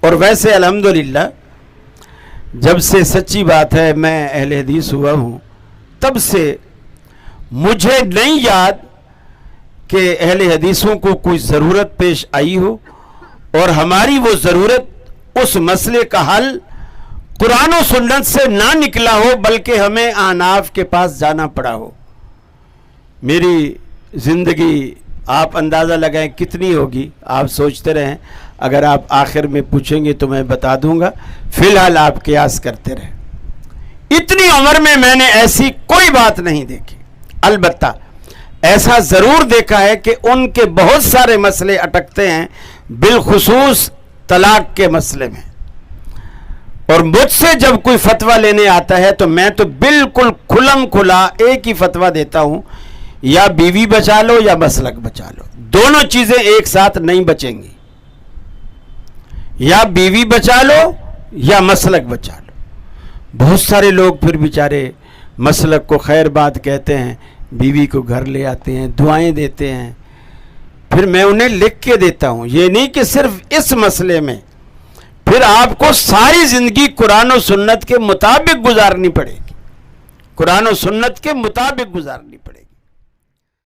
اور ویسے الحمدللہ جب سے سچی بات ہے میں اہل حدیث ہوا ہوں تب سے مجھے نہیں یاد کہ اہل حدیثوں کو کوئی ضرورت پیش آئی ہو اور ہماری وہ ضرورت اس مسئلے کا حل قرآن و سنت سے نہ نکلا ہو بلکہ ہمیں احناف کے پاس جانا پڑا ہو۔ میری زندگی آپ اندازہ لگائیں کتنی ہوگی، آپ سوچتے رہیں، اگر آپ آخر میں پوچھیں گے تو میں بتا دوں گا، فی الحال آپ قیاس کرتے رہیں۔ اتنی عمر میں میں نے ایسی کوئی بات نہیں دیکھی، البتہ ایسا ضرور دیکھا ہے کہ ان کے بہت سارے مسئلے اٹکتے ہیں، بالخصوص طلاق کے مسئلے میں، اور مجھ سے جب کوئی فتویٰ لینے آتا ہے تو میں تو بالکل کھلم کھلا ایک ہی فتویٰ دیتا ہوں، یا بیوی بچا لو یا مسلک بچا لو، دونوں چیزیں ایک ساتھ نہیں بچیں گی، یا بیوی بچا لو یا مسلک بچا لو۔ بہت سارے لوگ پھر بیچارے مسلک کو خیر بات کہتے ہیں، بیوی کو گھر لے آتے ہیں، دعائیں دیتے ہیں، پھر میں انہیں لکھ کے دیتا ہوں، یہ نہیں کہ صرف اس مسئلے میں، پھر آپ کو ساری زندگی قرآن و سنت کے مطابق گزارنی پڑے گی، قرآن و سنت کے مطابق گزارنی پڑے گی۔